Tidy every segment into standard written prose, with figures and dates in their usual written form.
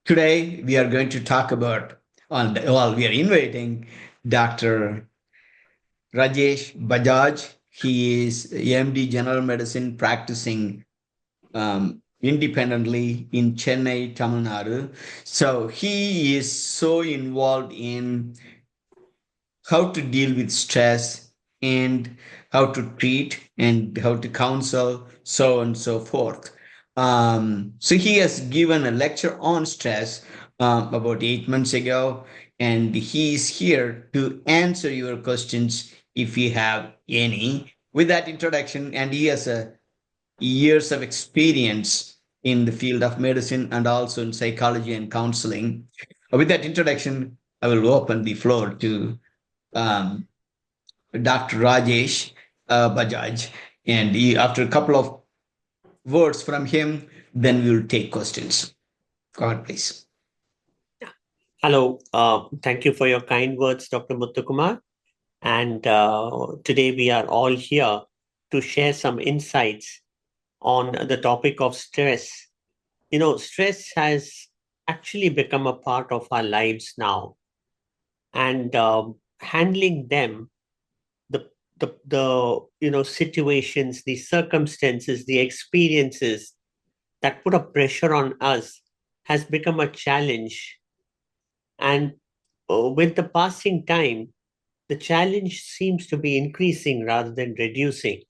Today we are going to talk about, we are inviting Dr. Rajesh Bajaj. He is MD General Medicine practicing independently in Chennai, Tamil Nadu. So he is so involved in how to deal with stress and how to treat and how to counsel, so on and so forth. So he has given a lecture on stress about 8 months ago, and he is here to answer your questions if you have any. With that introduction, and he has a years of experience in the field of medicine and also in psychology and counseling. With that introduction, I will open the floor to um, Dr. Rajesh Bajaj. And after a couple of words from him, then we will take questions. Go ahead, please. Hello. Thank you for your kind words, Dr. Muthukumar. And today we are all here to share some insights on the topic of stress. Stress has actually become a part of our lives now, and handling them, the situations, the circumstances, the experiences that put a pressure on us has become a challenge. And with the passing time, the challenge seems to be increasing rather than reducing.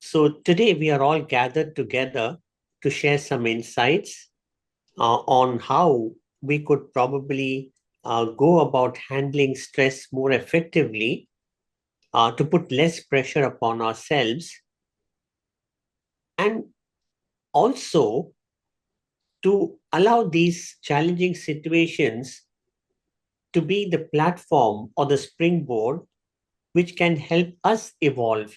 So today we are all gathered together to share some insights on how we could probably go about handling stress more effectively, to put less pressure upon ourselves, and also to allow these challenging situations to be the platform or the springboard which can help us evolve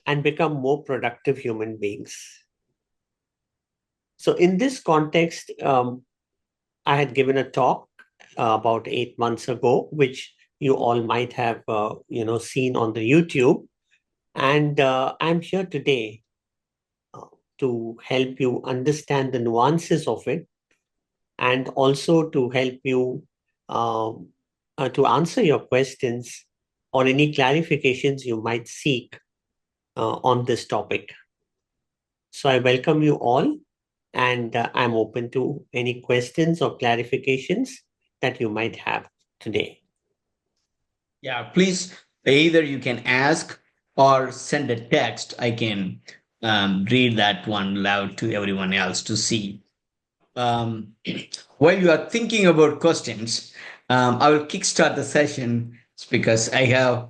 and become more productive human beings. So, in this context, I had given a talk about 8 months ago, which you all might have, seen on the YouTube, and I'm here today uh, to help you understand the nuances of it, and also to help you um, to answer your questions or any clarifications you might seek on this topic. So, I welcome you all, and I'm open to any questions or clarifications that you might have today. Yeah, please, either you can ask or send a text. I can read that one loud to everyone else to see. Um, while you are thinking about questions, I will kickstart the session because I have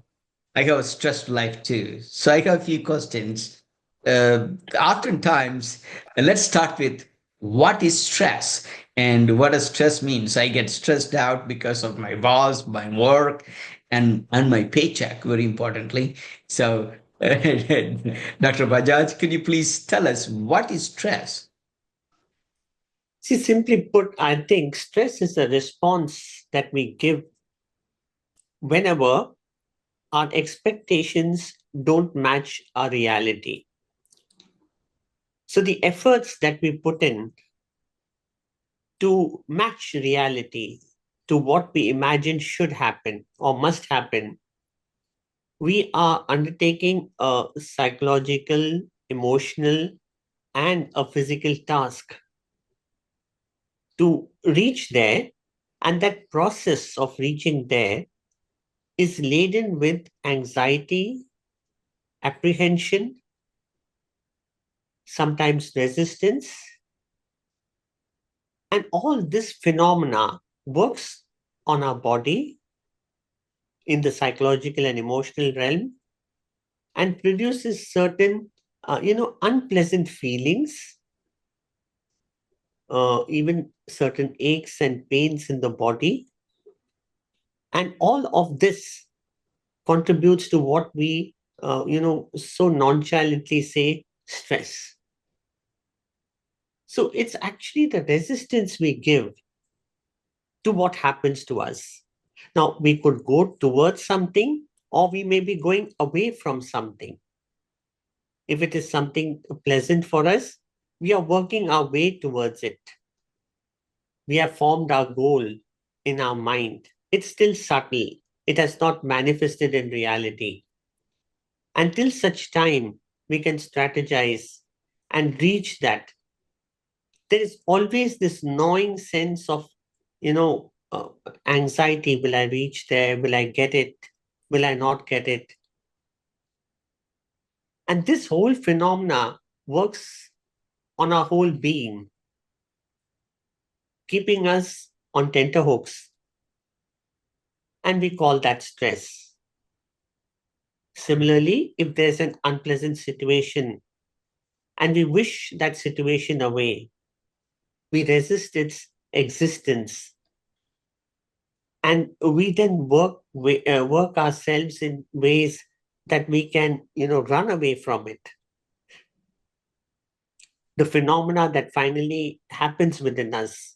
a stressed life too. So I have a few questions. Oftentimes, let's start with what is stress and what does stress means. I get stressed out because of my boss, my work, and my paycheck. Very importantly, so Dr. Bajaj, could you please tell us what is stress? See, simply put, I think stress is a response that we give whenever our expectations don't match our reality. So, the efforts that we put in to match reality to what we imagine should happen or must happen, we are undertaking a psychological, emotional, and a physical task to reach there. And that process of reaching there is laden with anxiety, apprehension, sometimes resistance. And all this phenomena works on our body in the psychological and emotional realm and produces certain, unpleasant feelings, even certain aches and pains in the body. And all of this contributes to what we, so nonchalantly say stress. So it's actually the resistance we give to what happens to us. Now, we could go towards something or we may be going away from something. If it is something pleasant for us, we are working our way towards it. We have formed our goal in our mind. It's still subtle. It has not manifested in reality. Until such time we can strategize and reach that, there is always this gnawing sense of, you know, anxiety. Will I reach there? Will I get it? Will I not get it? And this whole phenomena works on our whole being, keeping us on tenterhooks, and we call that stress. Similarly, if there's an unpleasant situation and we wish that situation away, we resist its existence, and we then work ourselves in ways that we can, run away from it. The phenomena that finally happens within us,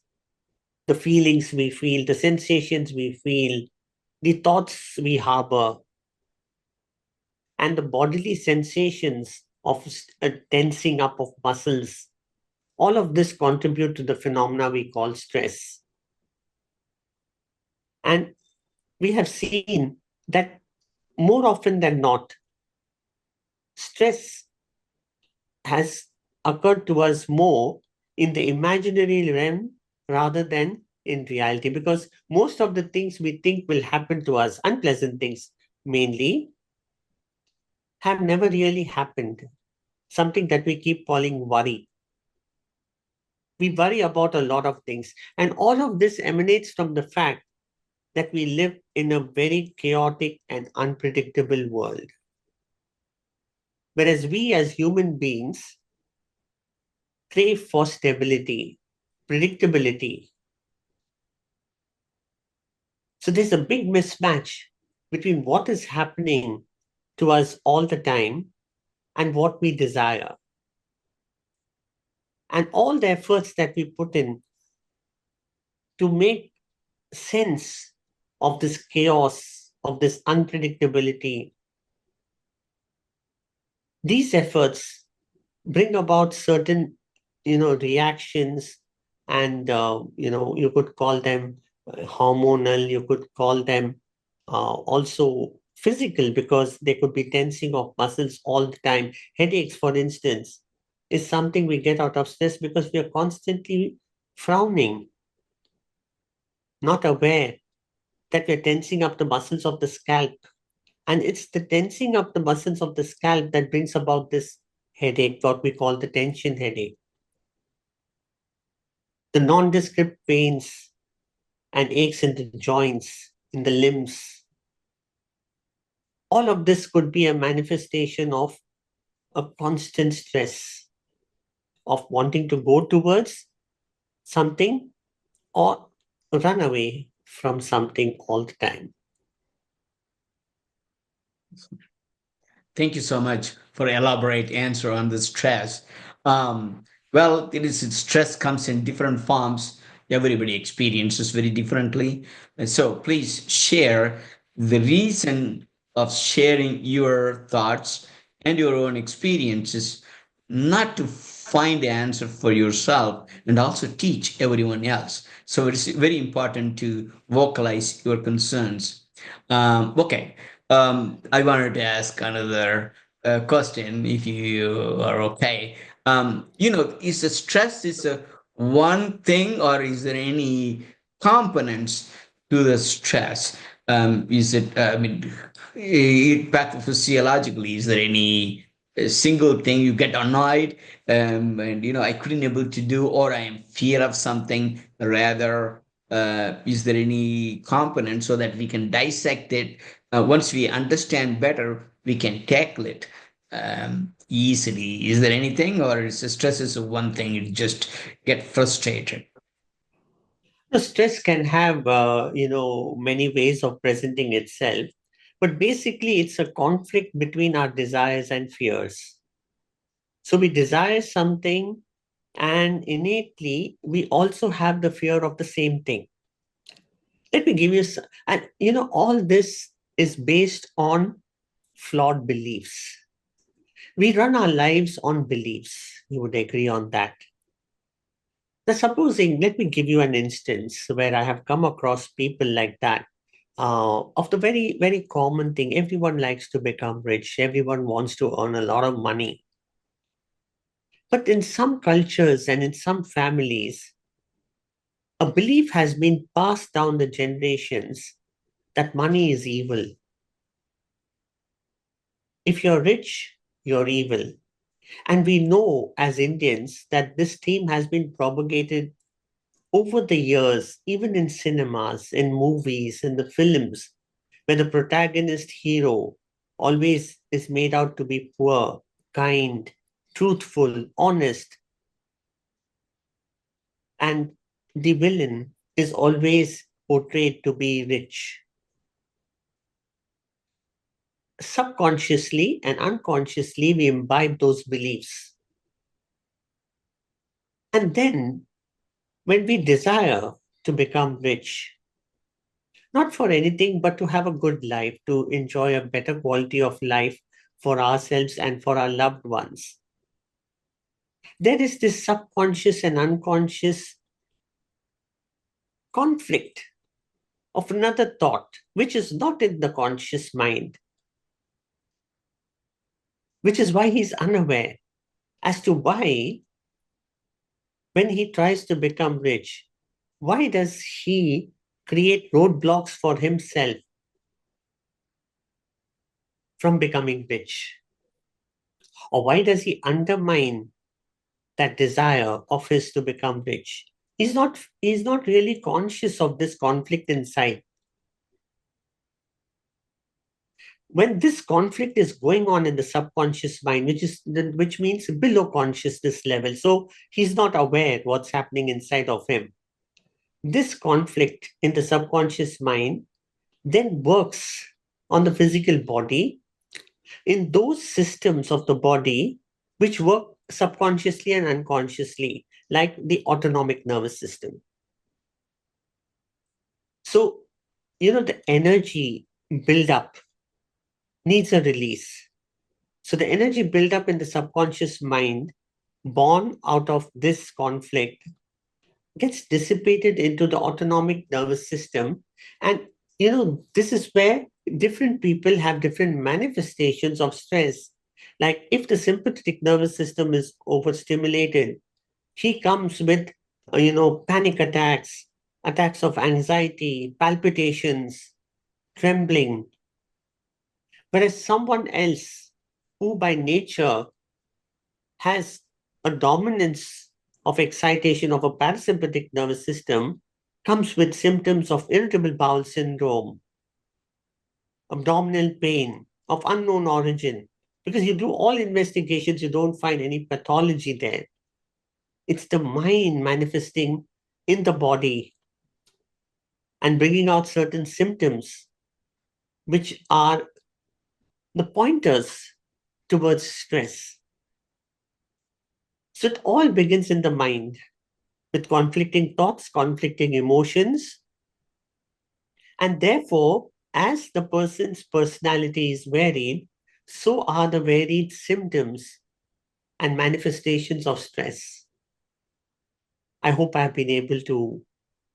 the feelings we feel, the sensations we feel, the thoughts we harbor, and the bodily sensations of a tensing up of muscles, all of this contribute to the phenomena we call stress. And we have seen that more often than not, stress has occurred to us more in the imaginary realm rather than in reality, because most of the things we think will happen to us, unpleasant things mainly, have never really happened. Something that we keep calling worry. We worry about a lot of things, and all of this emanates from the fact that we live in a very chaotic and unpredictable world. Whereas we as human beings crave for stability, predictability. So there's a big mismatch between what is happening to us all the time and what we desire. And all the efforts that we put in to make sense of this chaos, of this unpredictability, these efforts bring about certain, reactions, and, you could call them hormonal, you could call them also physical, because they could be tensing of muscles all the time. Headaches, for instance, is something we get out of stress because we are constantly frowning, not aware that we're tensing up the muscles of the scalp. And it's the tensing up the muscles of the scalp that brings about this headache, what we call the tension headache. The nondescript pains and aches in the joints, in the limbs, all of this could be a manifestation of a constant stress of wanting to go towards something or run away from something all the time. Thank you so much for elaborate answer on the stress. Well, it is stress comes in different forms. Everybody experiences very differently, and so please share the reason of sharing your thoughts and your own experiences, not to find the answer for yourself and also teach everyone else. So it's very important to vocalize your concerns. Okay. I wanted to ask another question, if you are okay. Is the stress is a one thing, or is there any components to the stress? Is it? I mean, pathophysiologically, is there any single thing you get annoyed, and I couldn't able to do, or I am fear of something rather? Is there any component so that we can dissect it? Once we understand better, we can tackle it easily. Is there anything, or is the stress is one thing? You just get frustrated. The stress can have, many ways of presenting itself, but basically it's a conflict between our desires and fears. So we desire something, and innately we also have the fear of the same thing. Let me give you and all this is based on flawed beliefs. We run our lives on beliefs. You would agree on that. Now, supposing, let me give you an instance where I have come across people like that. Of the very, very common thing, everyone likes to become rich, everyone wants to earn a lot of money. But in some cultures and in some families, a belief has been passed down the generations that money is evil. If you're rich, you're evil. And we know as Indians that this theme has been propagated over the years, even in cinemas, in movies, in the films, where the protagonist hero always is made out to be poor, kind, truthful, honest, and the villain is always portrayed to be rich. Subconsciously and unconsciously, we imbibe those beliefs. And then, when we desire to become rich, not for anything, but to have a good life, to enjoy a better quality of life for ourselves and for our loved ones, there is this subconscious and unconscious conflict of another thought, which is not in the conscious mind, which is why he's unaware as to why, when he tries to become rich, why does he create roadblocks for himself from becoming rich? Or why does he undermine that desire of his to become rich? He's not really conscious of this conflict inside. When this conflict is going on in the subconscious mind, which means below consciousness level, so he's not aware what's happening inside of him. This conflict in the subconscious mind then works on the physical body in those systems of the body which work subconsciously and unconsciously, like the autonomic nervous system. So, the energy build up needs a release. So, the energy build up in the subconscious mind, born out of this conflict, gets dissipated into the autonomic nervous system. And, this is where different people have different manifestations of stress. Like if the sympathetic nervous system is overstimulated, he comes with, panic attacks, attacks of anxiety, palpitations, trembling. Whereas someone else who by nature has a dominance of excitation of a parasympathetic nervous system comes with symptoms of irritable bowel syndrome, abdominal pain of unknown origin. Because you do all investigations, you don't find any pathology there. It's the mind manifesting in the body and bringing out certain symptoms, which are the pointers towards stress. So it all begins in the mind with conflicting thoughts, conflicting emotions, and therefore, as the person's personality is varied, so are the varied symptoms and manifestations of stress. I hope I've been able to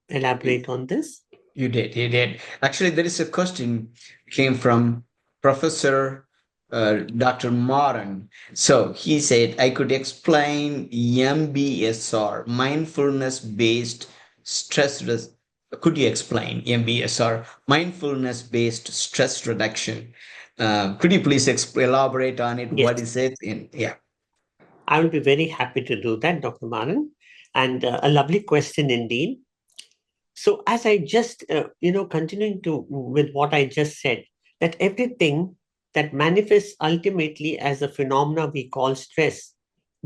elaborate on this. You did. Actually, there is a question came from Professor Dr. Moran. So he said, I could explain MBSR, mindfulness-based stress. Could you explain MBSR, mindfulness-based stress reduction? Could you please elaborate on it? Yes, What is it? Yeah. I will be very happy to do that, Dr. Maran. And a lovely question indeed. So, as I just, continuing to with what I just said, that everything that manifests ultimately as a phenomena we call stress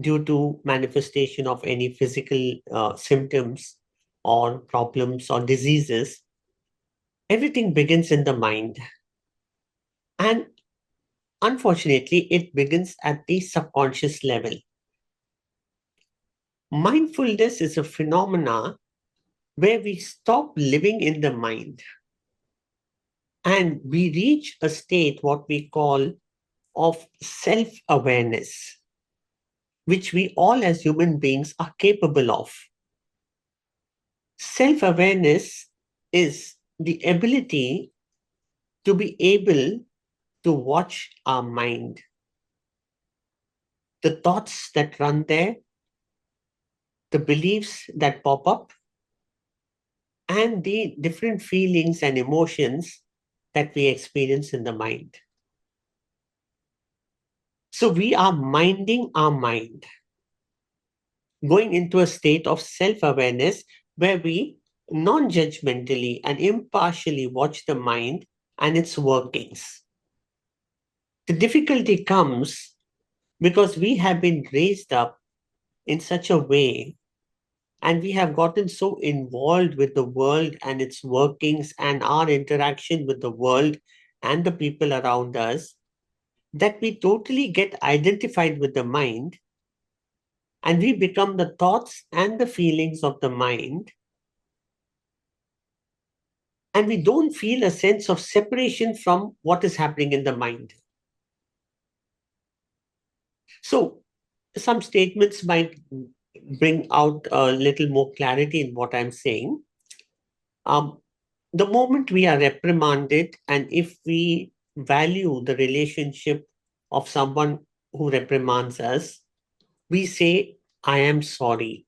due to manifestation of any physical symptoms or problems or diseases, everything begins in the mind. And unfortunately, it begins at the subconscious level. Mindfulness is a phenomena where we stop living in the mind and we reach a state what we call of self awareness, which we all as human beings are capable of. Self awareness is the ability to be able to watch our mind, the thoughts that run there, the beliefs that pop up, and the different feelings and emotions that we experience in the mind. So we are minding our mind, going into a state of self awareness where we non judgmentally and impartially watch the mind and its workings. The difficulty comes because we have been raised up in such a way and we have gotten so involved with the world and its workings and our interaction with the world and the people around us that we totally get identified with the mind and we become the thoughts and the feelings of the mind, and we don't feel a sense of separation from what is happening in the mind. So some statements might bring out a little more clarity in what I'm saying. um, the moment we are reprimanded, and if we value the relationship of someone who reprimands us, we say, I am sorry,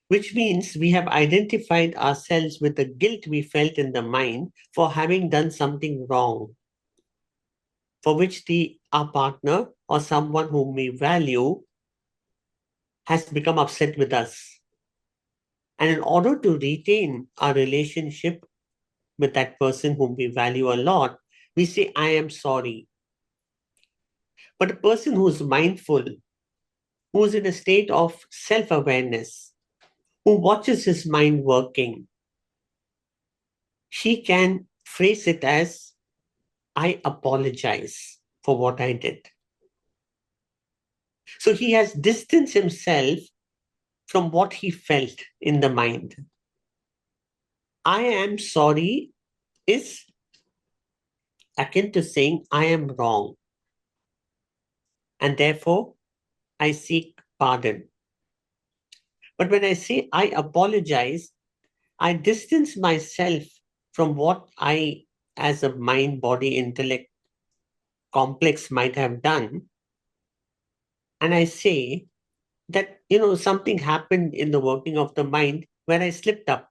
which means we have identified ourselves with the guilt we felt in the mind for having done something wrong, for which our partner or someone whom we value has become upset with us. And in order to retain our relationship with that person whom we value a lot, we say, I am sorry. But a person who is mindful, who is in a state of self awareness, who watches his mind working, she can phrase it as, I apologize for what I did. So he has distanced himself from what he felt in the mind. I am sorry is akin to saying, I am wrong, and therefore I seek pardon. But when I say I apologize, I distance myself from what I, as a mind, body, intellect complex, might have done. And I say that, something happened in the working of the mind where I slipped up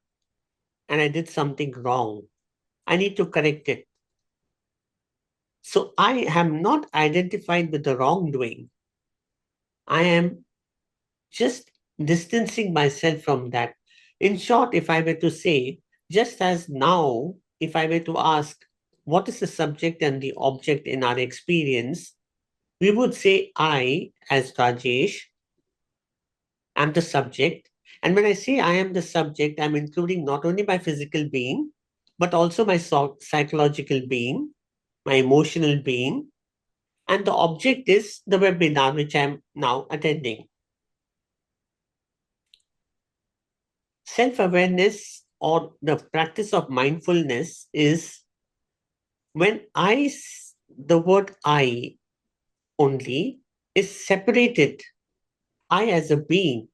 and I did something wrong. I need to correct it. So I am not identified with the wrongdoing. I am just distancing myself from that. In short, if I were to say, just as now, if I were to ask, what is the subject and the object in our experience, we would say, I, as Rajesh, am the subject. And when I say I am the subject, I'm including not only my physical being, but also my psychological being, my emotional being. And the object is the webinar which I'm now attending. Self awareness or the practice of mindfulness is when the word I only is separated. I, as a being,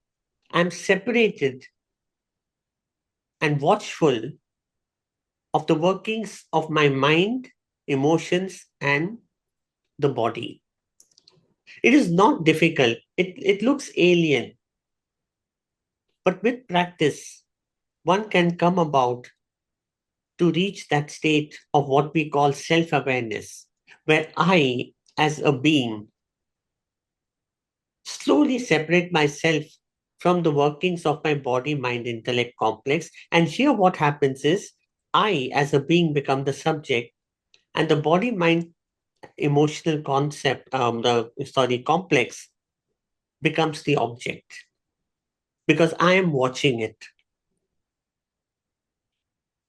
am separated and watchful of the workings of my mind, emotions, and the body. It is not difficult, it looks alien, but with practice, one can come about to reach that state of what we call self awareness, where I, as a being, slowly separate myself from the workings of my body, mind, intellect complex. And here, what happens is I, as a being, become the subject, and the body, mind, emotional concept, complex becomes the object because I am watching it.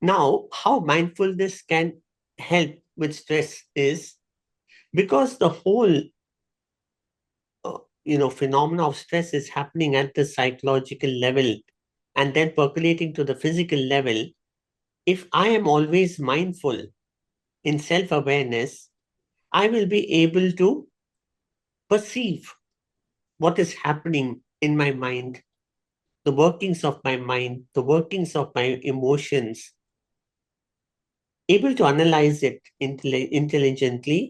Now, how mindfulness can help with stress is because the whole phenomena of stress is happening at the psychological level and then percolating to the physical level. If I am always mindful in self awareness, I will be able to perceive what is happening in my mind, the workings of my mind, the workings of my emotions, able to analyze it intelligently,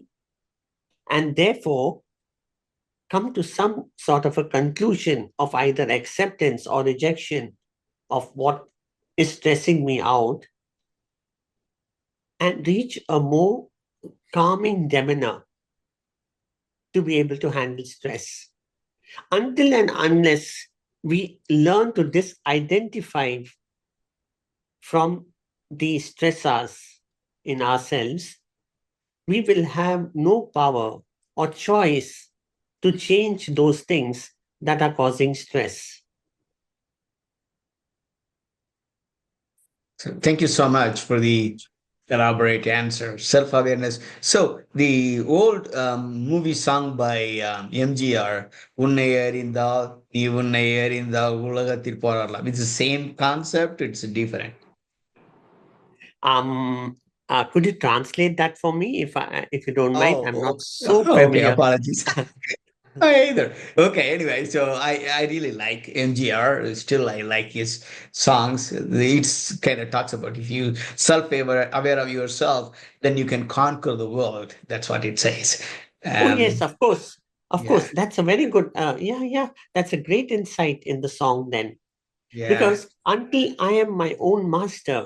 and therefore come to some sort of a conclusion of either acceptance or rejection of what is stressing me out, and reach a more calming demeanor to be able to handle stress. Until and unless we learn to disidentify from the stressors in ourselves, we will have no power or choice to change those things that are causing stress. So thank you so much for the elaborate answer. Self-awareness. So the old movie sung by MGR, "உன்னை அறிந்தால் நீ உன்னை அறிந்தால் உலகத்தில் போராடலாம்." It's the same concept. It's different. Could you translate that for me, if you don't mind? I'm not Oh, so okay. familiar. Apologies. I either. Okay, anyway, so I really like MGR. Still, I like his songs. It's kind of talks about if you aware of yourself, then you can conquer the world. That's what it says. Oh yes, of course, of Yeah, course. That's a very good. Yeah, yeah. That's a great insight in the song then, yeah, because until I am my own master,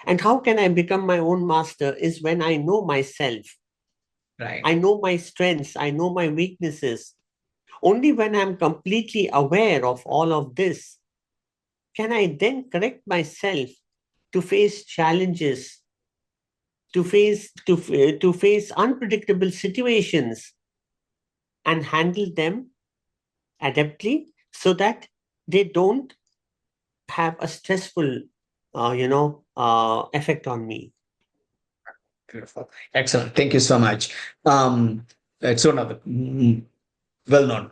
and how can I become my own master is when I know myself. right. I know my strengths. I know my weaknesses. Only when I'm completely aware of all of this can I then correct myself to face challenges, to face unpredictable situations, and handle them adeptly so that they don't have a stressful, effect on me. Beautiful, excellent. Thank you so much. It's one of the well-known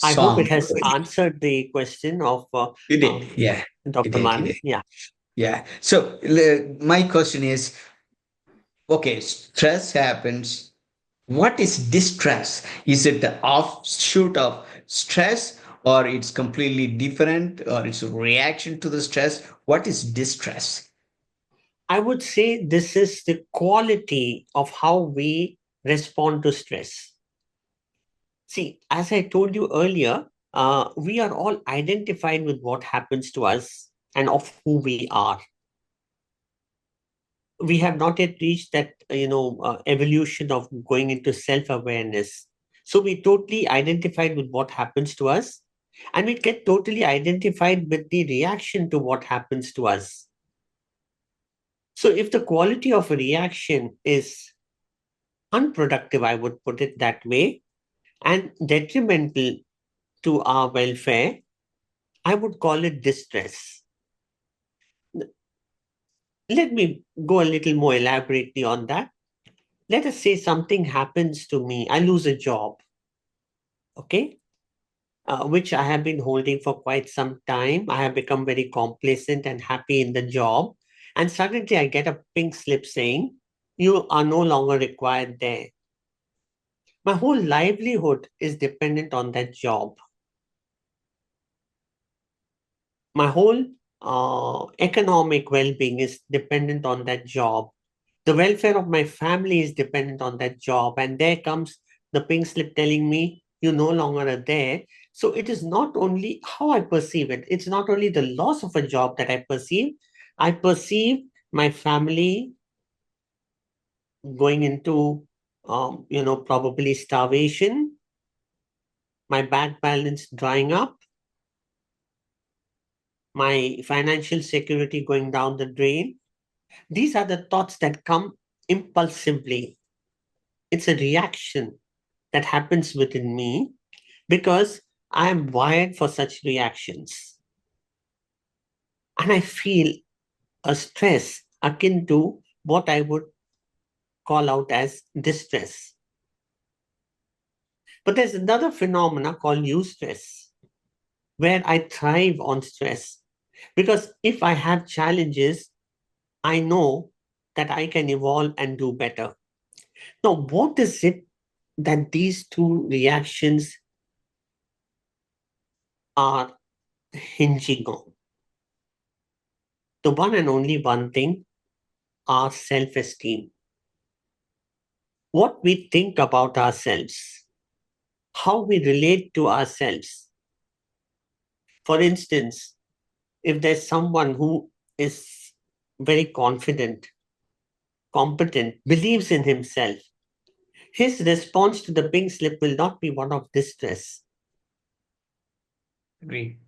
I hope it song. has answered the question of You did, yeah. You Dr. did, you Manan. did. Yeah, Yeah. So my question is, okay, stress happens. What is distress? Is it the offshoot of stress, or it's completely different, or it's a reaction to the stress? What is distress? I would say this is the quality of how we respond to stress. See, as I told you earlier, we are all identified with what happens to us and of who we are. We have not yet reached that evolution of going into self-awareness. So we totally identified with what happens to us, and we get totally identified with the reaction to what happens to us. So if the quality of a reaction is unproductive, I would put it that way, and detrimental to our welfare, I would call it distress. Let me go a little more elaborately on that. Let us say something happens to me, I lose a job, okay, which I have been holding for quite some time. I have become very complacent and happy in the job. And suddenly I get a pink slip saying, you are no longer required there. My whole livelihood is dependent on that job. My whole economic well being is dependent on that job. The welfare of my family is dependent on that job. And there comes the pink slip telling me you no longer are there. So it is not only how I perceive it, it's not only the loss of a job that I perceive my family going into, probably starvation, my bank balance drying up, my financial security going down the drain. These are the thoughts that come impulsively. It's a reaction that happens within me because I am wired for such reactions. And I feel a stress akin to what I would call out as distress. But there's another phenomena called eustress, where I thrive on stress. Because if I have challenges, I know that I can evolve and do better. Now, what is it that these two reactions are hinging on the one and only one thing, our self esteem. What we think about ourselves, how we relate to ourselves. For instance, if there's someone who is very confident, competent, believes in himself, his response to the pink slip will not be one of distress. Agree.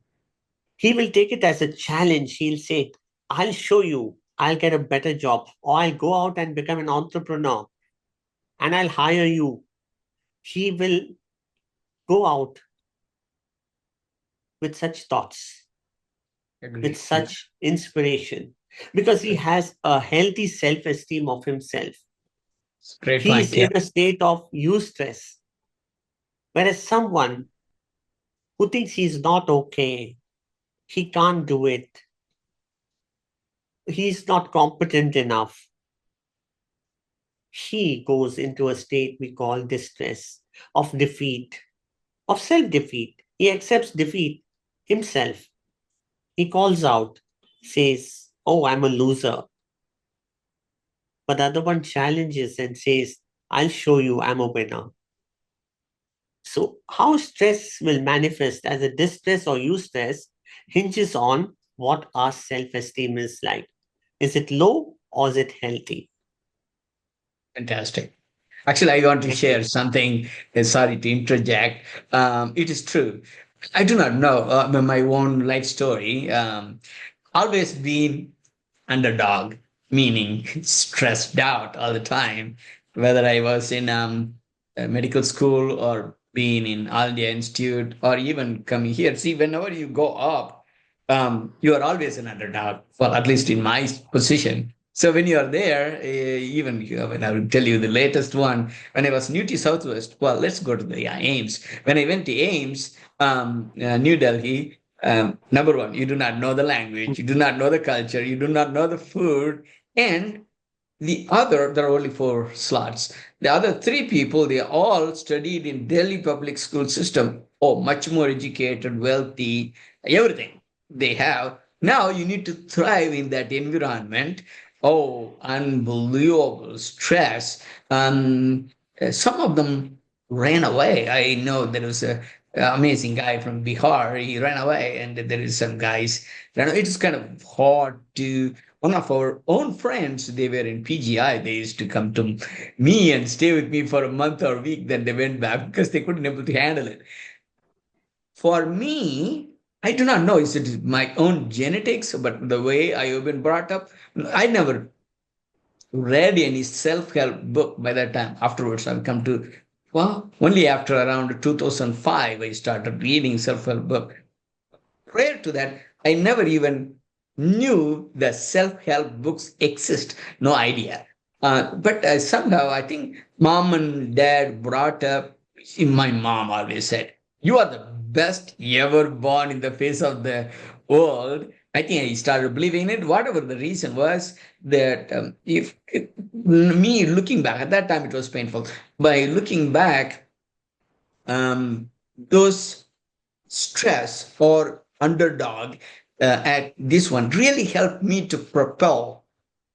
He will take it as a challenge. He'll say, I'll show you, I'll get a better job, or I'll go out and become an entrepreneur and I'll hire you. He will go out with such thoughts, with Agree. Yeah. such inspiration, because he has a healthy self esteem of himself. Great He is point. Yeah. in a state of eustress, whereas someone who thinks he's not okay, he can't do it, he's not competent enough, he goes into a state we call distress, of defeat, of self defeat. He accepts defeat himself. He calls out, says, "Oh, I'm a loser." But the other one challenges and says, "I'll show you I'm a winner." So, how stress will manifest as a distress or eustress hinges on what our self esteem is like. Is it low or is it healthy? Fantastic. Actually, I want to Thank you. share something. Sorry to interject. It is true. I do not know my own life story. Always been underdog, meaning stressed out all the time, whether I was in medical school or being in All India Institute or even coming here. See, whenever you go up, you are always an underdog, well, at least in my position. So when you are there, even when I will tell you the latest one, when I was New to Southwest, well, let's go to the Ames. When I went to Ames, New Delhi, number one, you do not know the language, you do not know the culture, you do not know the food, and the other, there are only four slots. The other three people, they all studied in Delhi public school system. Oh, much more educated, wealthy, everything they have. Now you need to thrive in that environment. Oh, unbelievable stress. Some of them ran away. I know there was a amazing guy from Bihar. He ran away, and there is some guys. It is kind of hard to one of our own friends, they were in PGI. They used to come to me and stay with me for a month or a week. Then they went back because they couldn't able to handle it. For me, I do not know is it my own genetics, but the way I have been brought up, I never read any self-help book by that time. Afterwards, I've come to, well, only after around 2005, I started reading self-help book. Prior to that, I never even knew that self-help books exist. No idea. But somehow I think mom and dad brought up. My mom always said, "You are the best ever born in the face of the world." I think I started believing it. Whatever the reason was, that if me looking back at that time, it was painful. By looking back, those stress or underdog at this one really helped me to propel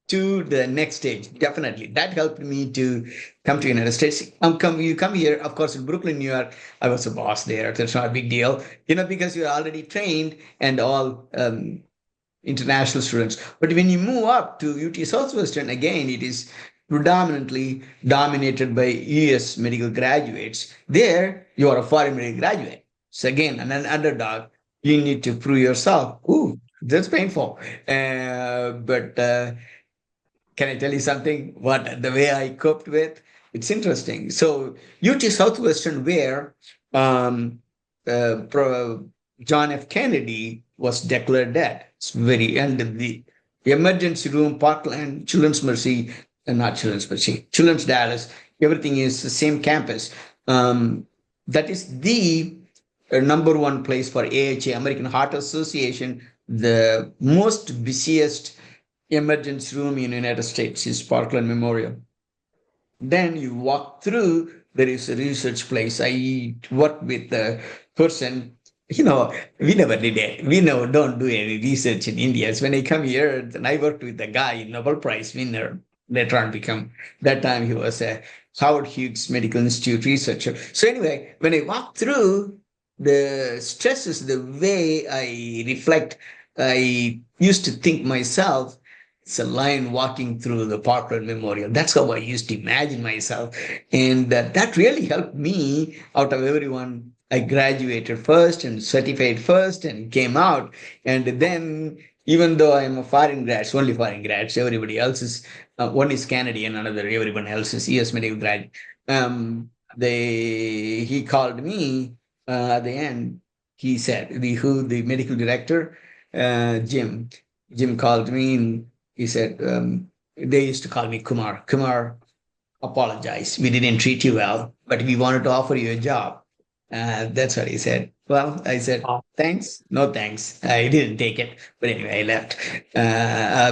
to the next stage. Definitely, that helped me to come to United States. You come here, of course, in Brooklyn, New York. I was a boss there. That's not a big deal, because you're already trained and all international students. But when you move up to UT Southwestern, again, it is predominantly dominated by US medical graduates. There, you are a foreign medical graduate. So again, an underdog, you need to prove yourself. Ooh, that's painful. But can I tell you something? What the way I coped with? It's interesting. So UT Southwestern, where um, John F. Kennedy was declared dead. It's very and the emergency room, Parkland, Children's Mercy, not Children's Mercy, Children's Dallas. Everything is the same campus. That is the number one place for AHA, American Heart Association, the most busiest emergency room in the United States is Parkland Memorial. Then you walk through, there is a research place. I worked with a person. we never did it. We never don't do any research in India. So when I come here, then I worked with a guy, Nobel Prize winner, later on become, that time he was a Howard Hughes Medical Institute researcher. So anyway, when I walk through the stresses, the way I reflect, I used to think myself, it's a lion walking through the Parkland Memorial. That's how I used to imagine myself. And that really helped me out of everyone. I graduated first and certified first and came out. And then, even though I'm a foreign grads, only foreign grads, everybody else is, one is Canadian, another, everyone else is US medical grad. He called me at the end. He said, the medical director, Jim. Jim called me and he said, they used to call me Kumar. Kumar, apologize. We didn't treat you well, but we wanted to offer you a job. That's what he said. Well, I said, Wow. thanks. No thanks. I didn't take it. But anyway, I left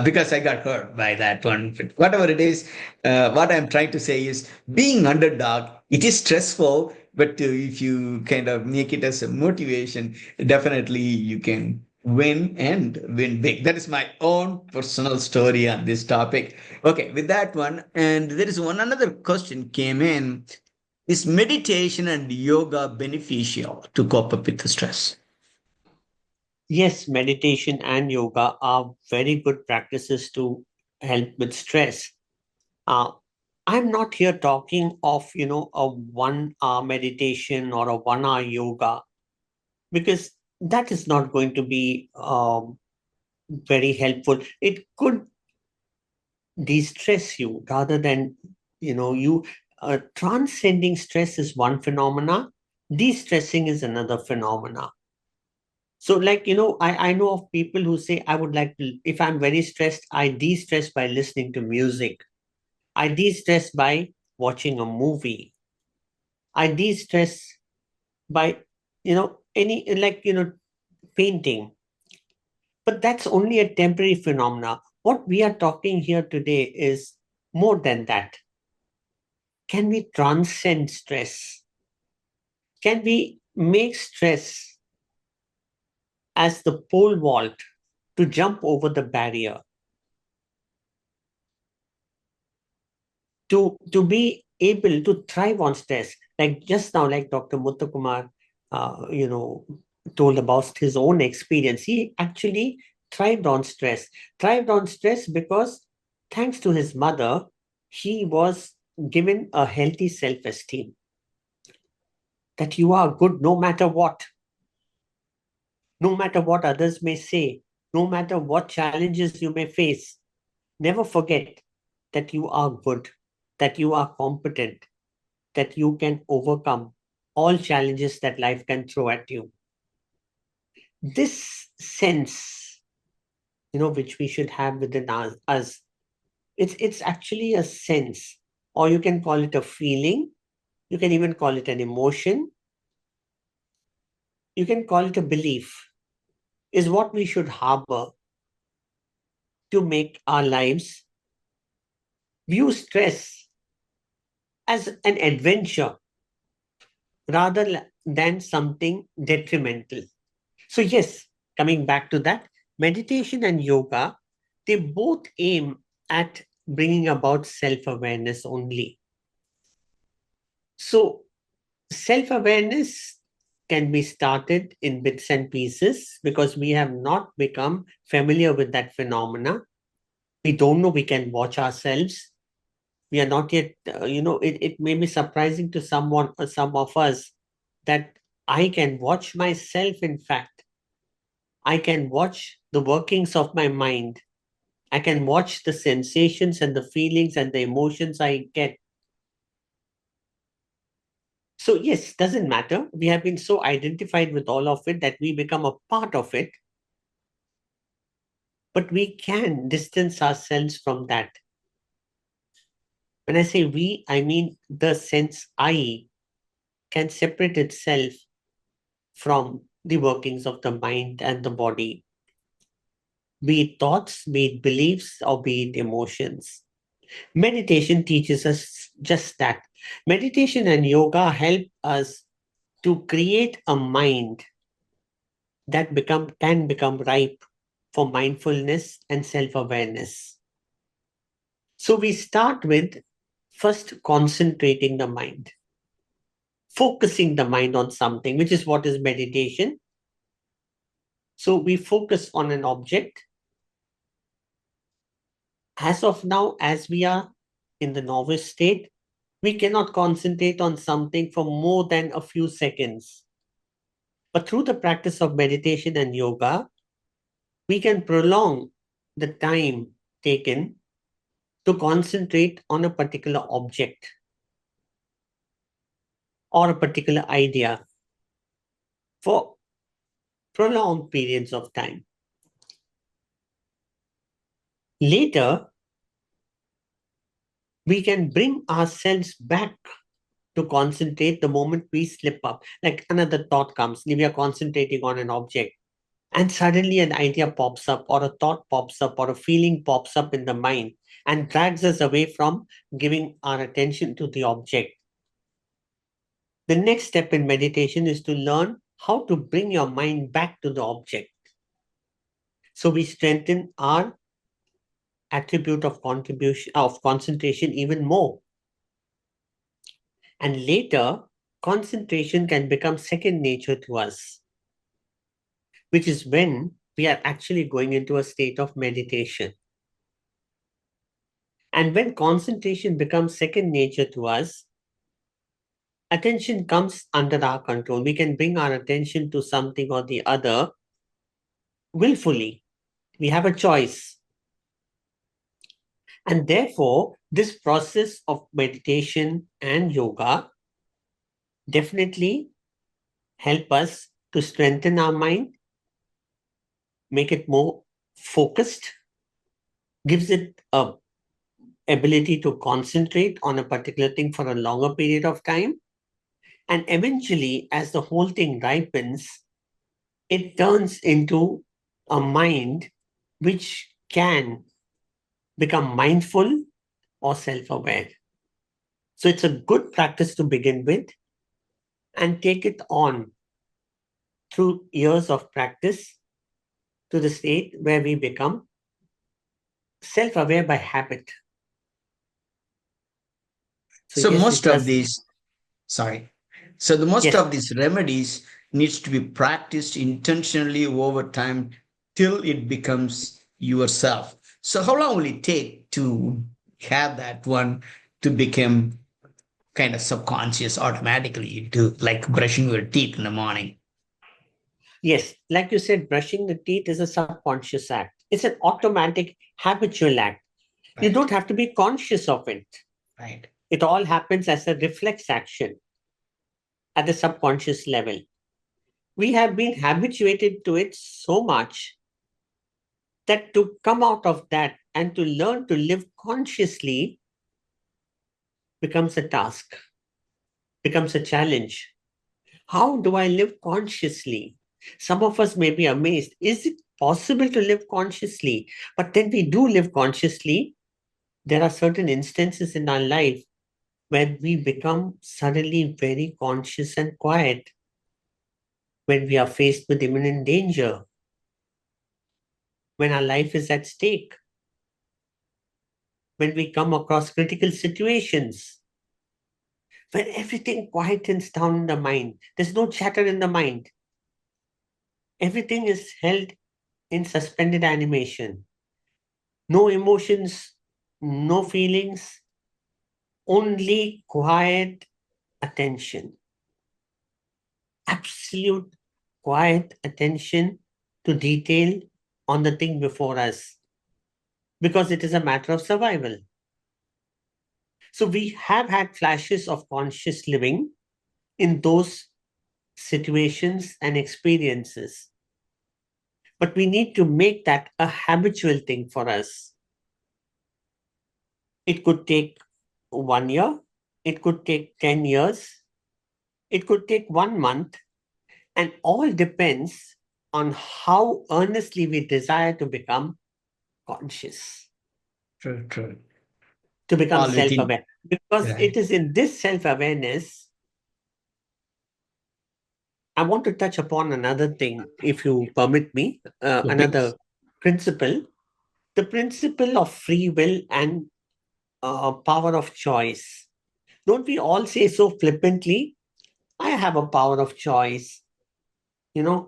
because I got hurt by that one. But whatever it is, what I'm trying to say is being underdog, it is stressful, but if you kind of make it as a motivation, definitely you can win and win big. That is my own personal story on this topic. Okay, with that one, and there is one another question came in. Is meditation and yoga beneficial to cope up with the stress? Yes, meditation and yoga are very good practices to help with stress. Uh, I'm not here talking of, a 1 hour meditation or a 1 hour yoga, because that is not going to be very helpful. It could de-stress you rather than, you transcending stress is one phenomena, de-stressing is another phenomena. So, like, I know of people who say, I would like to, if I'm very stressed, I de stress by listening to music. I de stress by watching a movie. I de stress by, painting. But that's only a temporary phenomena. What we are talking here today is more than that. Can we transcend stress? Can we make stress as the pole vault to jump over the barrier? To be able to thrive on stress. Like just now, like Dr. Muthukumar, told about his own experience. He actually thrived on stress. Thrived on stress because, thanks to his mother, he was given a healthy self-esteem that you are good no matter what others may say, no matter what challenges you may face. Never forget that you are good, that you are competent, that you can overcome all challenges that life can throw at you. This sense, which we should have within us, it's actually a sense, or you can call it a feeling, you can even call it an emotion, you can call it a belief, is what we should harbor to make our lives view stress as an adventure rather than something detrimental. So, yes, coming back to that, meditation and yoga, they both aim at bringing about self awareness only. So, self awareness can be started in bits and pieces because we have not become familiar with that phenomena. We don't know we can watch ourselves. We are not yet, it may be surprising to someone or some of us that I can watch myself, in fact. I can watch the workings of my mind. I can watch the sensations and the feelings and the emotions I get. So, yes, doesn't matter. We have been so identified with all of it that we become a part of it, but we can distance ourselves from that. When I say we, I mean the sense I can separate itself from the workings of the mind and the body, be it thoughts, be it beliefs, or be it emotions. Meditation teaches us just that. Meditation and yoga help us to create a mind that can become ripe for mindfulness and self-awareness. So we start with first concentrating the mind, focusing the mind on something, which is what is meditation. So we focus on an object. As of now, as we are in the novice state, we cannot concentrate on something for more than a few seconds. But through the practice of meditation and yoga, we can prolong the time taken to concentrate on a particular object or a particular idea for prolonged periods of time. Later, we can bring ourselves back to concentrate the moment we slip up. Like another thought comes, we are concentrating on an object, and suddenly an idea pops up, or a thought pops up, or a feeling pops up in the mind and drags us away from giving our attention to the object. The next step in meditation is to learn how to bring your mind back to the object. So we strengthen our attribute of contribution of concentration even more. And later, concentration can become second nature to us, which is when we are actually going into a state of meditation. And when concentration becomes second nature to us, attention comes under our control. We can bring our attention to something or the other willfully. We have a choice. And therefore, this process of meditation and yoga definitely help us to strengthen our mind, make it more focused, gives it a ability to concentrate on a particular thing for a longer period of time. And eventually, as the whole thing ripens, it turns into a mind which can become mindful or self aware. So it's a good practice to begin with and take it on through years of practice to the state where we become self aware by habit. So, So yes, most it of does. these, sorry. So the most Yes, of these remedies needs to be practiced intentionally over time till it becomes yourself. So how long will it take to have that one to become kind of subconscious automatically to like brushing your teeth in the morning? yes. Like you said, brushing the teeth is a subconscious act, it's an automatic, habitual act. You Right, don't have to be conscious of it. right. It all happens as a reflex action at the subconscious level. We have been habituated to it so much that to come out of that and to learn to live consciously becomes a task, becomes a challenge. How do I live consciously? Some of us may be amazed. Is it possible to live consciously? But then we do live consciously. There are certain instances in our life when we become suddenly very conscious and quiet, when we are faced with imminent danger, when our life is at stake, when we come across critical situations, when everything quietens down in the mind. There's no chatter in the mind. Everything is held in suspended animation. No emotions, no feelings, only quiet attention. Absolute quiet attention to detail on the thing before us because it is a matter of survival. So we have had flashes of conscious living in those situations and experiences, but we need to make that a habitual thing for us. It could take 1 year, it could take 10 years, it could take 1 month, and all depends on how earnestly we desire to become conscious, True, true. to become All self within, aware. Because right. it is in this self awareness I want to touch upon another thing, if you permit me, Please. another principle, the principle of free will and power of choice. Don't we all say so flippantly? I have a power of choice.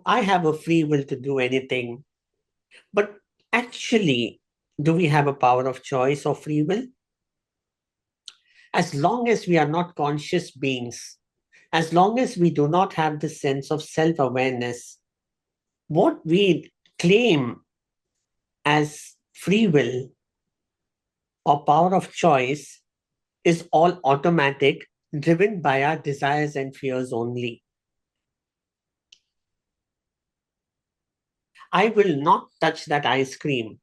I have a free will to do anything. But actually, do we have a power of choice or free will? As long as we are not conscious beings, as long as we do not have the sense of self awareness, what we claim as free will or power of choice is all automatic, driven by our desires and fears only. I will not touch that ice cream.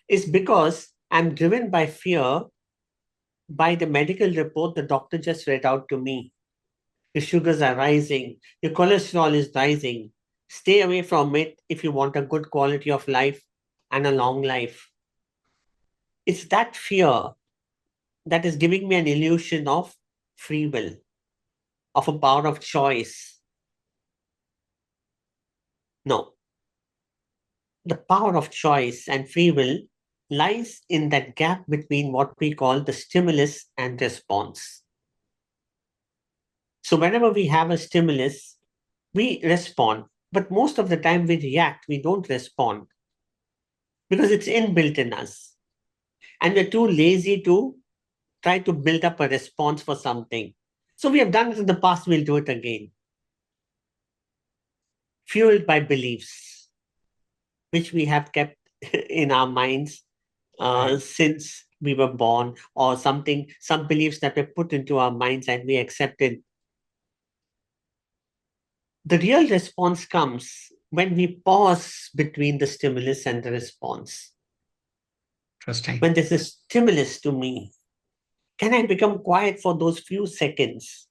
It's because I'm driven by fear by the medical report the doctor just read out to me. Your sugars are rising, your cholesterol is rising. Stay away from it if you want a good quality of life and a long life. It's that fear that is giving me an illusion of free will, of a power of choice. No, the power of choice and free will lies in that gap between what we call the stimulus and response. So, whenever we have a stimulus, we respond. But most of the time, we react, we don't respond because it's inbuilt in us. And we're too lazy to try to build up a response for something. So, we have done it in the past, we'll do it again, fueled by beliefs, which we have kept in our minds Right. since we were born, or something, some beliefs that were put into our minds and we accepted. The real response comes when we pause between the stimulus and the response. Interesting. When there's a stimulus to me, can I become quiet for those few seconds,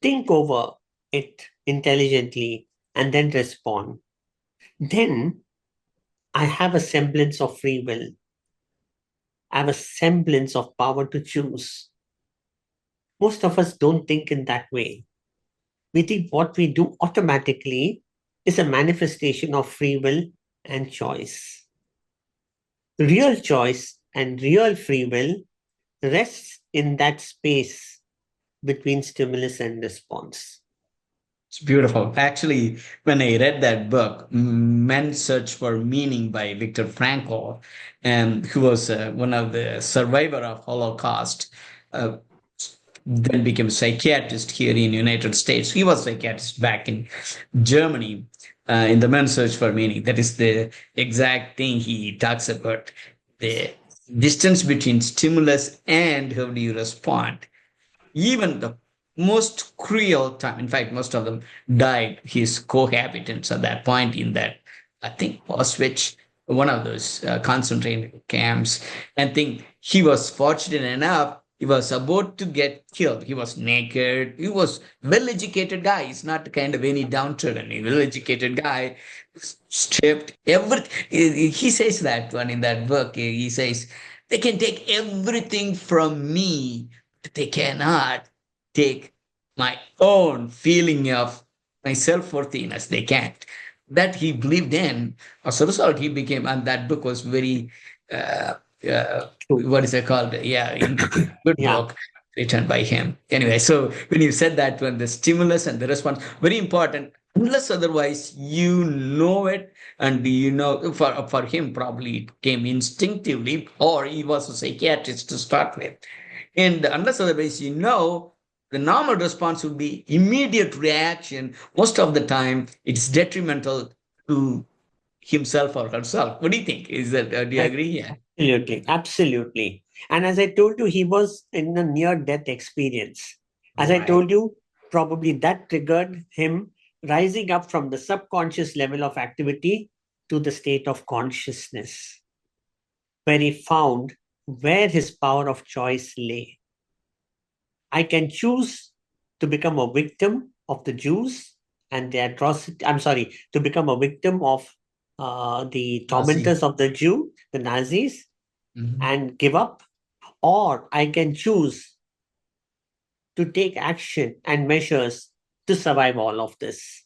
think over it intelligently, and then respond? Then I have a semblance of free will. I have a semblance of power to choose. Most of us don't think in that way. We think what we do automatically is a manifestation of free will and choice. Real choice and real free will rests in that space between stimulus and response. It's beautiful. Actually, when I read that book, Men's Search for Meaning by Viktor Frankl, who was one of the survivor of Holocaust, uh, then became a psychiatrist here in United States. He was psychiatrist back in Germany in the Men's Search for Meaning. That is the exact thing he talks about. The distance between stimulus and how do you respond. Even the most cruel time, in fact, most of them died, his cohabitants at that point in that, I think, Auschwitz, one of those concentration camps. And think he was fortunate enough, he was about to get killed. He was naked. He was well-educated guy. He's not kind of any downtrodden. A well-educated guy, stripped everything. He says that one in that book. He says, they can take everything from me, they cannot take my own feeling of my self-worthiness. They can't. That he believed in. As a result, he became, and that book was very, uh, True. what is it called? Yeah, good Yeah, book written by him. Anyway, so when you said that one, the stimulus and the response, very important. Unless otherwise you know it, and for him probably it came instinctively, or he was a psychiatrist to start with. And unless otherwise, the normal response would be immediate reaction. Most of the time, it's detrimental to himself or herself. What do you think? Is that, do you agree? Yeah. absolutely, absolutely. And as I told you, he was in a near death experience. As I Right. told you, probably that triggered him rising up from the subconscious level of activity to the state of consciousness, where he found where his power of choice lay. I can choose to become a victim of the Jews and the atrocity. I'm sorry, to become a victim of the Nazi. tormentors of the Jew, the Nazis, Mhm. and give up, or I can choose to take action and measures to survive all of this.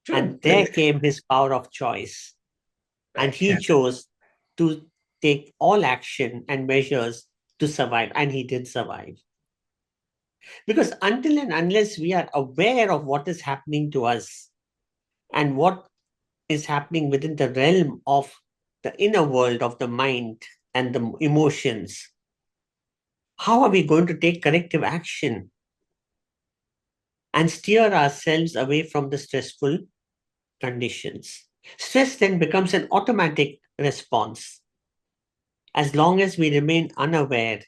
True. And there came his power of choice. And Right. he chose to take all action and measures to survive. And he did survive. Because until and unless we are aware of what is happening to us and what is happening within the realm of the inner world of the mind and the emotions, how are we going to take corrective action and steer ourselves away from the stressful conditions? Stress then becomes an automatic response. As long as we remain unaware,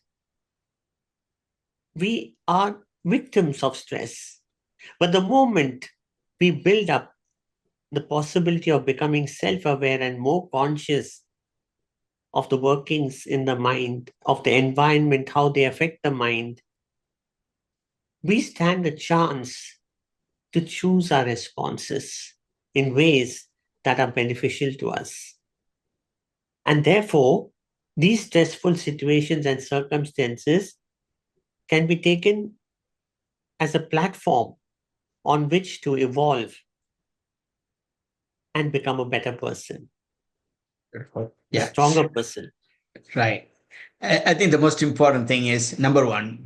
we are victims of stress. But the moment we build up the possibility of becoming self aware and more conscious of the workings in the mind, of the environment, how they affect the mind, we stand a chance to choose our responses in ways that are beneficial to us. And therefore, these stressful situations and circumstances can be taken as a platform on which to evolve and become a better person, Beautiful. a Yeah. stronger person. Right. I think the most important thing is number one,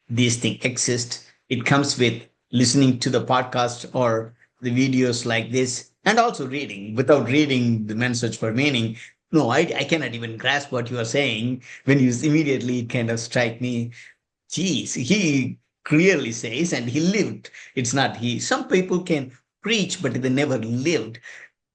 these things exist. It comes with listening to the podcast or the videos like this, and also reading. Without reading the men's search for meaning, no, I cannot even grasp what you are saying. When you immediately it kind of strike me, geez, he clearly says, and he lived. It's not he. Some people can preach, but they never lived.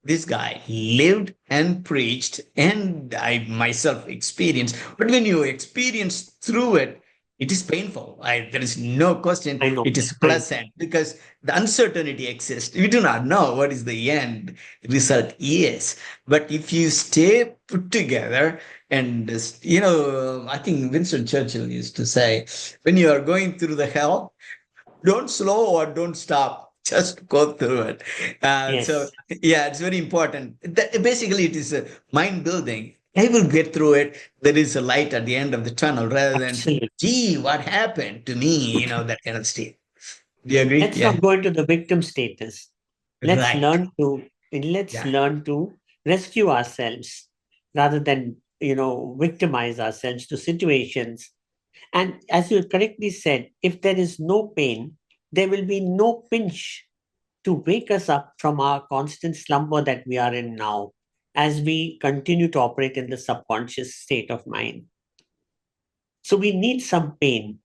This guy lived and preached, and I myself experienced. But when you experience through it, it is painful. There is no question. I know, It is I know. pleasant because the uncertainty exists. We do not know what is the end result is. But if you stay put together, and I think Winston Churchill used to say, when you are going through the hell, don't slow or don't stop, just go through it. So Yes, yeah, it's very important. Basically it is a mind building. I will get through it. There is a light at the end of the tunnel rather than, absolutely. gee, what happened to me, that kind of stuff. Do you agree? Let's Yeah. not go into the victim status. Let's Right. learn to let's Yeah. learn to rescue ourselves rather than victimize ourselves to situations. And as you correctly said, if there is no pain, there will be no pinch to wake us up from our constant slumber that we are in now as we continue to operate in the subconscious state of mind. So we need some pain.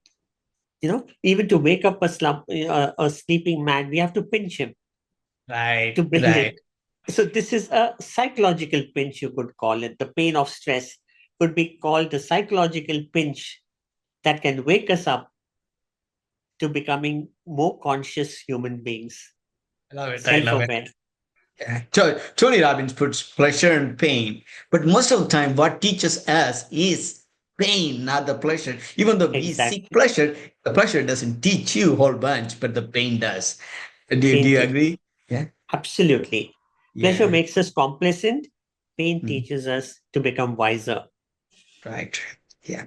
Even to wake up a sleeping man, we have to pinch him to Right. bring Right. him. So this is a psychological pinch, you could call it. The pain of stress could be called the psychological pinch that can wake us up to becoming more conscious human beings, I love it. I love it. self-aware. Yeah. Tony Robbins puts pleasure and pain, but most of the time, what teaches us is pain, not the pleasure. Even though we seek Exactly. pleasure, the pleasure doesn't teach you a whole bunch, but the pain does. Do Pain you teaches. agree? Yeah. Absolutely. Pleasure Yeah. makes us complacent. Pain Mm. teaches us to become wiser. Right. Yeah.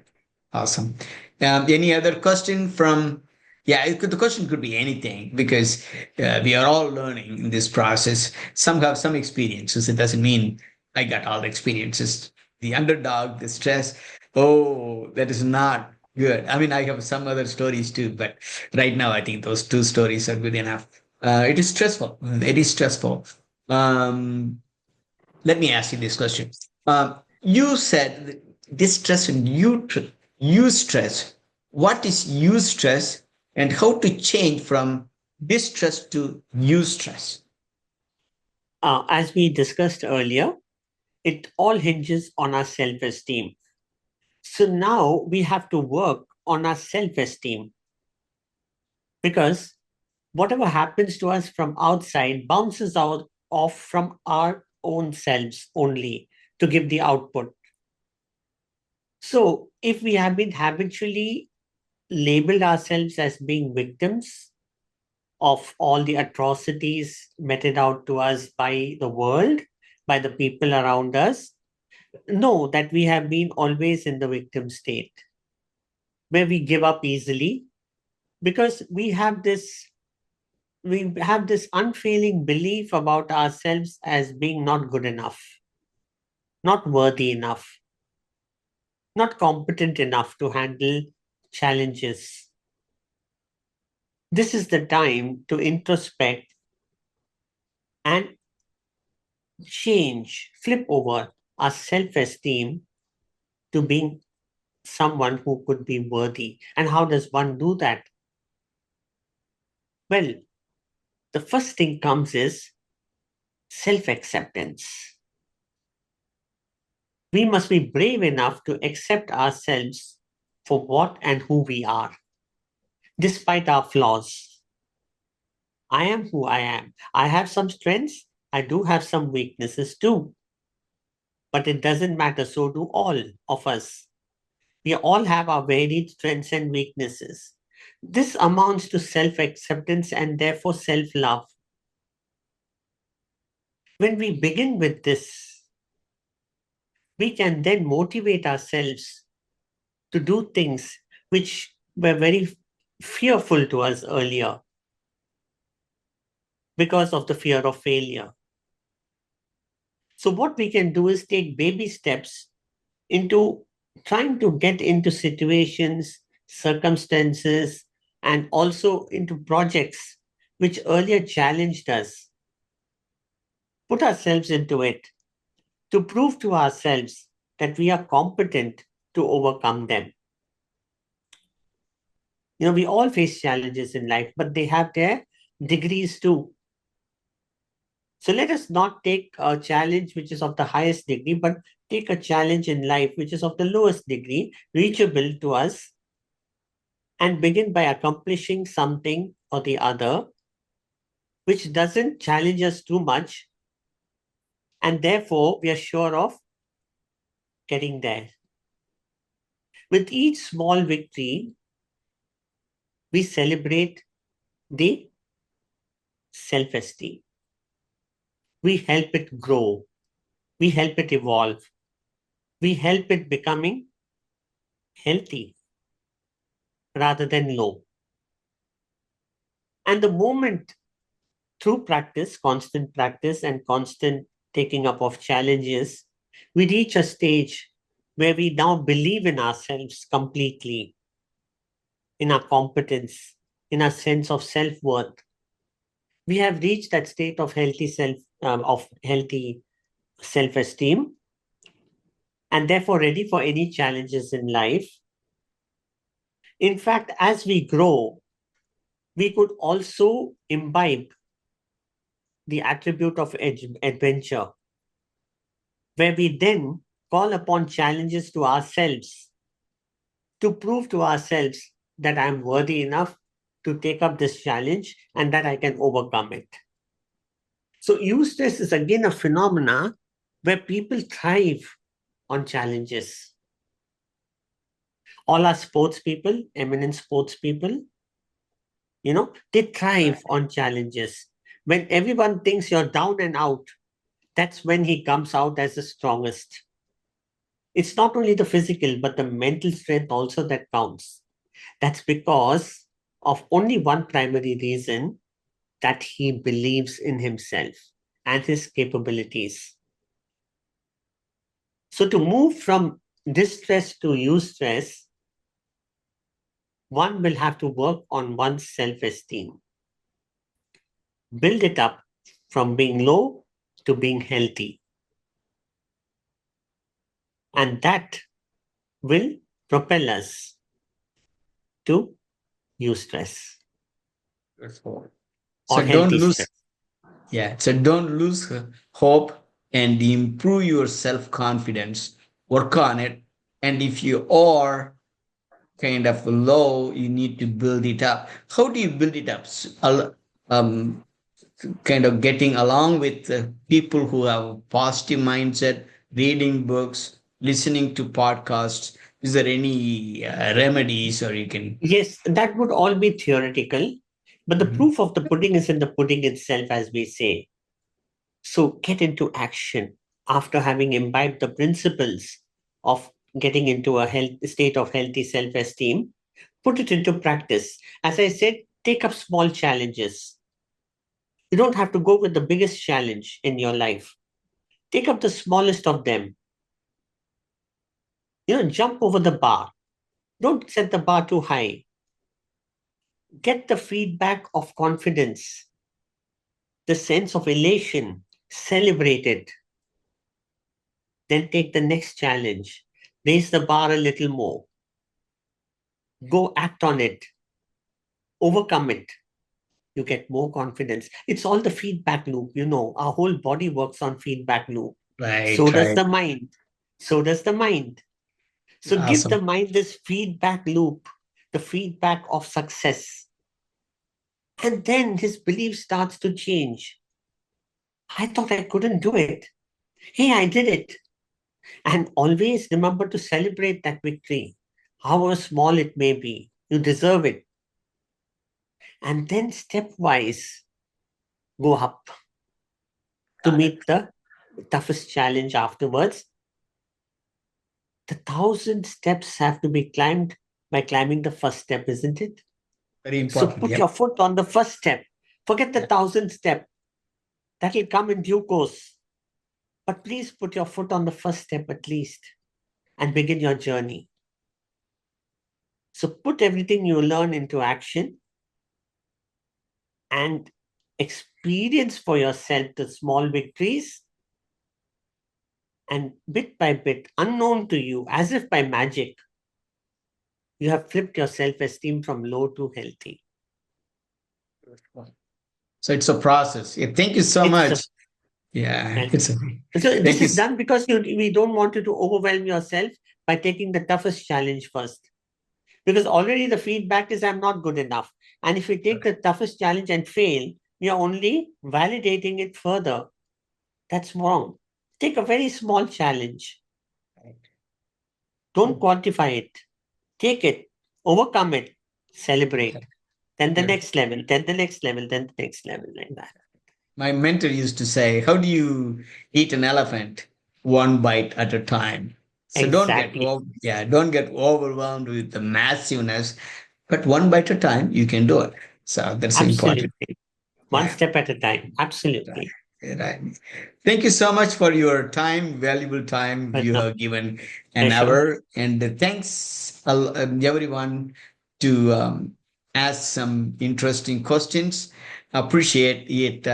Awesome. Any other question from? Yeah, the question could be anything because we are all learning in this process. Some have some experiences. It doesn't mean I got all the experiences. The underdog, the stress. Oh, that is not good. I mean, I have some other stories too, but right now I think those two stories are good enough. It is stressful. It is stressful. Um, Let me ask you this question. You said distress and eustress. What is eustress and how to change from distress to eustress? As we discussed earlier, it all hinges on our self esteem. So now we have to work on our self esteem because whatever happens to us from outside bounces out off from our own selves only to give the output. So if we have been habitually labeled ourselves as being victims of all the atrocities meted out to us by the world, by the people around us, know that we have been always in the victim state where we give up easily. because we have this unfailing belief about ourselves as being not good enough, not worthy enough, not competent enough to handle challenges. This is the time to introspect and change, flip over our self esteem to being someone who could be worthy. And how does one do that? Well, the first thing comes is self acceptance. We must be brave enough to accept ourselves for what and who we are, despite our flaws. I am who I am. I have some strengths. I do have some weaknesses too. But it doesn't matter. So do all of us. We all have our varied strengths and weaknesses. This amounts to self acceptance and therefore self love. When we begin with this, we can then motivate ourselves to do things which were very fearful to us earlier because of the fear of failure. So, what we can do is take baby steps into trying to get into situations, circumstances, and also into projects which earlier challenged us, put ourselves into it to prove to ourselves that we are competent to overcome them. We all face challenges in life, but they have their degrees too. So let us not take a challenge which is of the highest degree, but take a challenge in life which is of the lowest degree, reachable to us, and begin by accomplishing something or the other which doesn't challenge us too much, and therefore we are sure of getting there. With each small victory, we celebrate the self esteem. We help it grow, we help it evolve, we help it becoming healthy rather than low. And the moment through practice, and constant taking up of challenges, we reach a stage where we now believe in ourselves completely, in our competence, in our sense of self worth. We have reached that state of healthy self esteem, and therefore ready for any challenges in life. In fact, as we grow, we could also imbibe the attribute of adventure, where we then call upon challenges to ourselves to prove to ourselves that I'm worthy enough to take up this challenge and that I can overcome it. So, eustress is again a phenomena where people thrive on challenges. All our sports people, eminent sports people, they thrive on challenges. When everyone thinks you're down and out, that's when he comes out as the strongest. It's not only the physical, but the mental strength also that counts. That's because of only one primary reason, that he believes in himself and his capabilities. So, to move from distress to eustress, one will have to work on one's self esteem, build it up from being low to being healthy. And that will propel us to eustress So or don't healthy lose, stress. yeah. So don't lose hope and improve your self confidence. Work on it, and if you are kind of low, you need to build it up. How do you build it up? Um, kind of getting along with people who have a positive mindset, reading books, listening to podcasts. Is there any remedies, or you can? Yes, that would all be theoretical, but the Mhm. proof of the pudding is in the pudding itself, as we say. So get into action after having imbibed the principles of getting into a state of healthy self esteem. Put it into practice. As I said, take up small challenges. You don't have to go with the biggest challenge in your life. Take up the smallest of them. Jump over the bar. Don't set the bar too high. Get the feedback of confidence, the sense of elation, celebrate it. Then take the next challenge. Raise the bar a little more. Go act on it. Overcome it. You get more confidence. It's all the feedback loop. Our whole body works on feedback loop. So Right, does right. the mind. So does the mind. So give the Awesome. mind this feedback loop, the feedback of success. And then his belief starts to change. I thought I couldn't do it. Hey, I did it. And always remember to celebrate that victory, however small it may be. You deserve it. And then stepwise go up to Got it. meet the toughest challenge afterwards. The 1,000 steps have to be climbed by climbing the first step, isn't it? Very So important. put Yep. your foot on the first step. Forget the Yeah. 1,000 step. That will come in due course. But please put your foot on the first step at least and begin your journey. So put everything you learn into action and experience for yourself the small victories. And bit by bit, unknown to you, as if by magic, you have flipped your self esteem from low to healthy. So it's a process. Yeah, thank you so It's a much. Yeah, and it's a so thank this you. is done because we don't want you to overwhelm yourself by taking the toughest challenge first. Because already the feedback is I'm not good enough. And if we take the toughest challenge and fail, we are only validating it further. That's wrong. Take a very small challenge. Don't quantify it. Take it, overcome it, celebrate. Then the Yeah. next level, then the next level, then the next level, like that. My mentor used to say, "How do you eat an elephant? One bite at a time." So Exactly. don't get overwhelmed with the massiveness, but one bite at a time, you can do it. So that's important. Absolutely. One Yeah. step at a time. Right. Absolutely. Right. Thank you so much for your time, valuable time you Welcome. have given an Pleasure. hour. And thanks everyone to ask some interesting questions. Appreciate it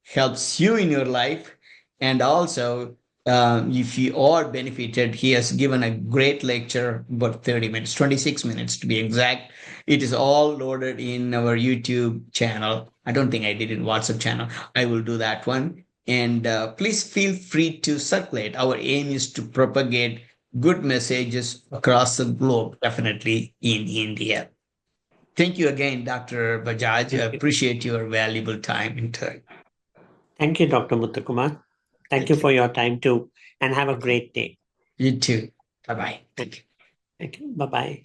helps you in your life. And also, if you are benefited, he has given a great lecture, about 30 minutes, 26 minutes to be exact. It is all loaded in our YouTube channel. I don't think I did in WhatsApp channel. I will do that one. And please feel free to circulate. Our aim is to propagate good messages across the globe, definitely in India. Thank you again, Dr. Bajaj. I Thank you. appreciate your valuable time and time. Thank you, Dr. Muthukumar. Thank you Thank you. for your time too. And have a Okay. great day. You too. Bye bye. Thank Thank you. thank you. Bye bye.